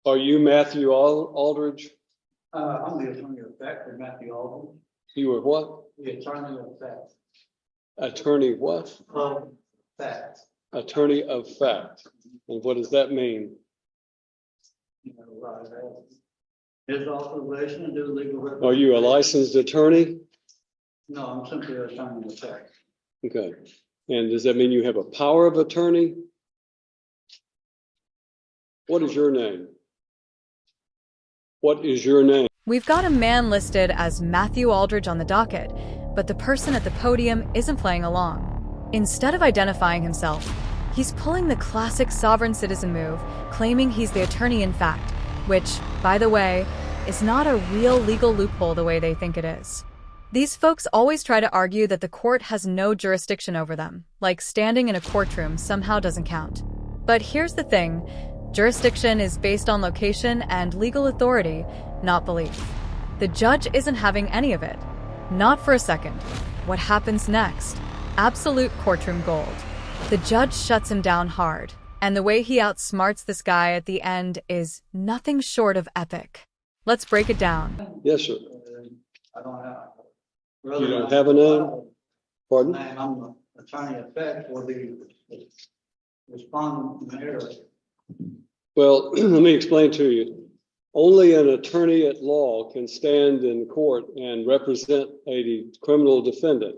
Are you Matthew Aldridge? I'm the attorney of fact for Matthew Aldridge. You were what? The attorney of fact. Attorney what? Of fact. Attorney of fact. And what does that mean? You know, his authorization to do legal representation. Are you a licensed attorney? No, I'm simply an attorney of fact. Okay. And does that mean you have a power of attorney? What is your name? What is your name? We've got a man listed as Matthew Aldridge on the docket, but the person at the podium isn't playing along. Instead of identifying himself, he's pulling the classic sovereign citizen move, claiming he's the attorney in fact, which, by the way, is not a real legal loophole the way they think it is. These folks always try to argue that the court has no jurisdiction over them, like standing in a courtroom somehow doesn't count. But here's the thing. Jurisdiction is based on location and legal authority, not belief. The judge isn't having any of it. Not for a second. What happens next? Absolute courtroom gold. The judge shuts him down hard, and the way he outsmarts this guy at the end is nothing short of epic. Let's break it down. Yes, sir. I don't have. You don't have a name? Pardon? I'm the attorney of fact for the respondent mayor. Well, let me explain to you. Only an attorney at law can stand in court and represent a criminal defendant.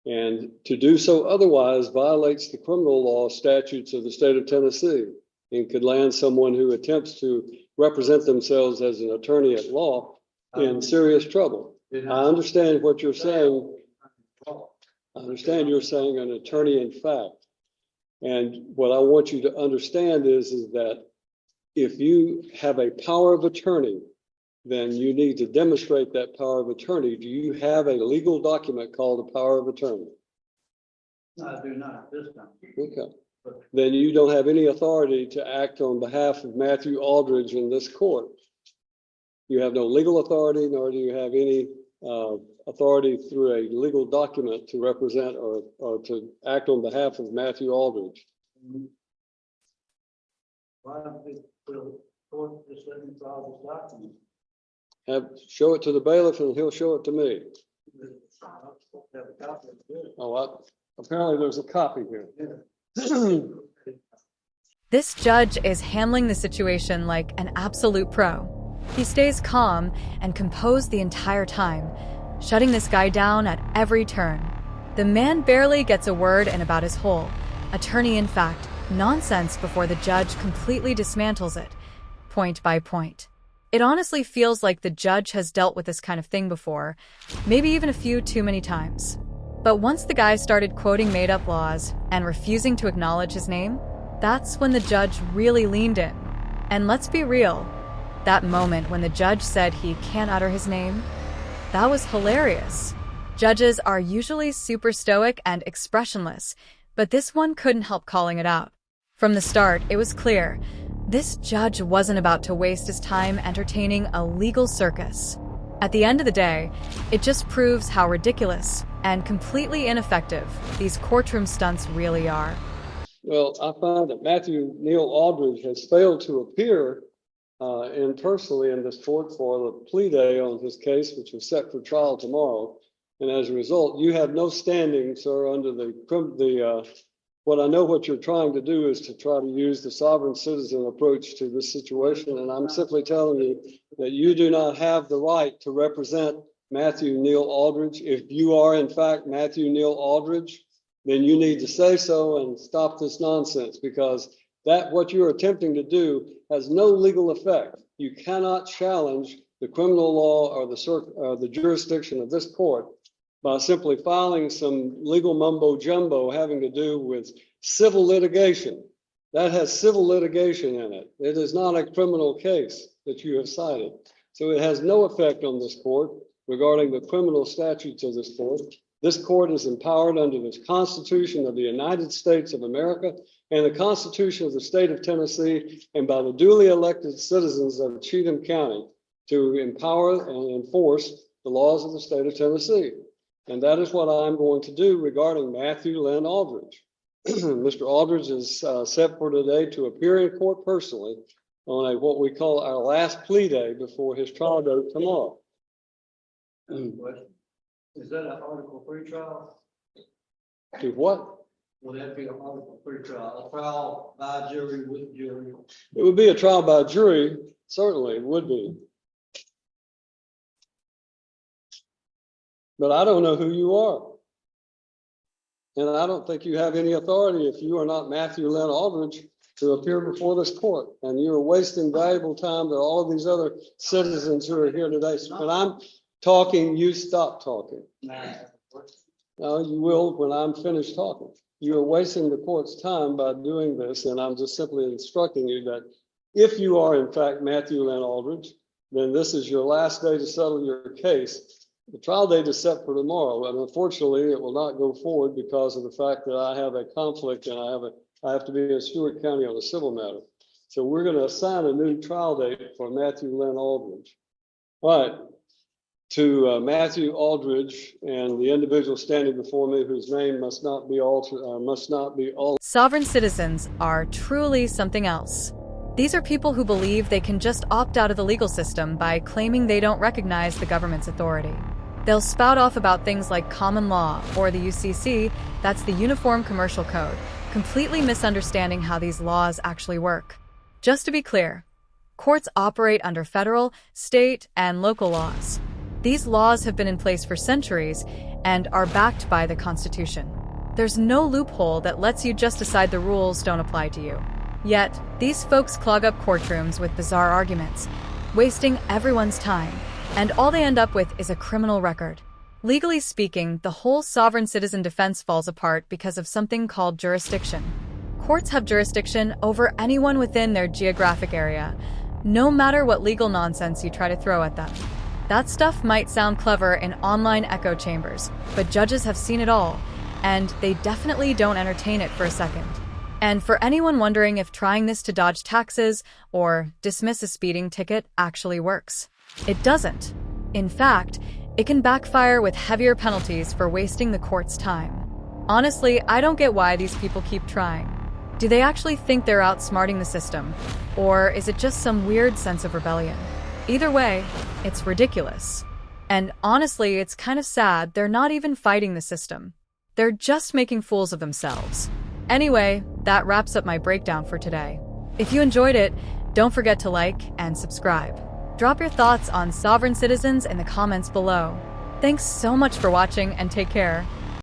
And to do so otherwise violates the criminal law statutes of the state of Tennessee and could land someone who attempts to represent themselves as an attorney at law in serious trouble. I understand what you're saying. I understand you're saying an attorney in fact. And what I want you to understand is that if you have a power of attorney, then you need to demonstrate that power of attorney. Do you have a legal document called a power of attorney? No, I do not this time. Okay. Then you don't have any authority to act on behalf of Matthew Aldridge in this court. You have no legal authority, nor do you have any authority through a legal document to represent or to act on behalf of Matthew Aldridge. Why don't we court just let me file this document? Show it to the bailiff and he'll show it to me. Apparently there's a copy here. This judge is handling the situation like an absolute pro. He stays calm and composed the entire time, shutting this guy down at every turn. The man barely gets a word in about his whole attorney in fact nonsense before the judge completely dismantles it, point by point. It honestly feels like the judge has dealt with this kind of thing before, maybe even a few too many times. But once the guy started quoting made-up laws and refusing to acknowledge his name, that's when the judge really leaned in. And let's be real, that moment when the judge said he can't utter his name, that was hilarious. Judges are usually super stoic and expressionless, but this one couldn't help calling it out. From the start, it was clear, this judge wasn't about to waste his time entertaining a legal circus. At the end of the day, it just proves how ridiculous and completely ineffective these courtroom stunts really are. Well, I find that Matthew Neal Aldridge has failed to appear personally in this court for the plea day on his case, which is set for trial tomorrow. And as a result, you have no standing, sir, under what I know what you're trying to do is to try to use the sovereign citizen approach to this situation. And I'm simply telling you that you do not have the right to represent Matthew Neal Aldridge. If you are in fact Matthew Neal Aldridge, then you need to say so and stop this nonsense, because what you're attempting to do has no legal effect. You cannot challenge the criminal law or the jurisdiction of this court by simply filing some legal mumbo jumbo having to do with civil litigation. That has civil litigation in it. It is not a criminal case that you have cited. So it has no effect on this court regarding the criminal statutes of this court. This court is empowered under the Constitution of the United States of America and the Constitution of the state of Tennessee and by the duly elected citizens of Cheatham County to empower and enforce the laws of the state of Tennessee. And that is what I'm going to do regarding Matthew Lynn Aldridge. Mr. Aldridge is set for today to appear in court personally on what we call our last plea day before his trial date tomorrow. Question. Is that an Article 3 trial? To what? Will that be an Article 3 trial? A trial by jury with jury? It would be a trial by jury, certainly it would be. But I don't know who you are. And I don't think you have any authority if you are not Matthew Lynn Aldridge to appear before this court. And you are wasting valuable time to all of these other citizens who are here today. So when I'm talking, you stop talking. No, you will when I'm finished talking. You are wasting the court's time by doing this, and I'm just simply instructing you that if you are in fact Matthew Lynn Aldridge, then this is your last day to settle your case. The trial date is set for tomorrow, and unfortunately, it will not go forward because of the fact that I have a conflict and I have to be in Stewart County on a civil matter. So we're going to assign a new trial date for Matthew Lynn Aldridge. All right. To Matthew Aldridge and the individual standing before me whose name must not be altered. Sovereign citizens are truly something else. These are people who believe they can just opt out of the legal system by claiming they don't recognize the government's authority. They'll spout off about things like common law or the UCC, that's the Uniform Commercial Code, completely misunderstanding how these laws actually work. Just to be clear, courts operate under federal, state, and local laws. These laws have been in place for centuries and are backed by the Constitution. There's no loophole that lets you just decide the rules don't apply to you. Yet, these folks clog up courtrooms with bizarre arguments, wasting everyone's time, and all they end up with is a criminal record. Legally speaking, the whole sovereign citizen defense falls apart because of something called jurisdiction. Courts have jurisdiction over anyone within their geographic area, no matter what legal nonsense you try to throw at them. That stuff might sound clever in online echo chambers, but judges have seen it all, and they definitely don't entertain it for a second. And for anyone wondering if trying this to dodge taxes or dismiss a speeding ticket actually works, it doesn't. In fact, it can backfire with heavier penalties for wasting the court's time. Honestly, I don't get why these people keep trying. Do they actually think they're outsmarting the system, or is it just some weird sense of rebellion? Either way, it's ridiculous. And honestly, it's kind of sad they're not even fighting the system. They're just making fools of themselves. Anyway, that wraps up my breakdown for today. If you enjoyed it, don't forget to like and subscribe. Drop your thoughts on sovereign citizens in the comments below. Thanks so much for watching and take care.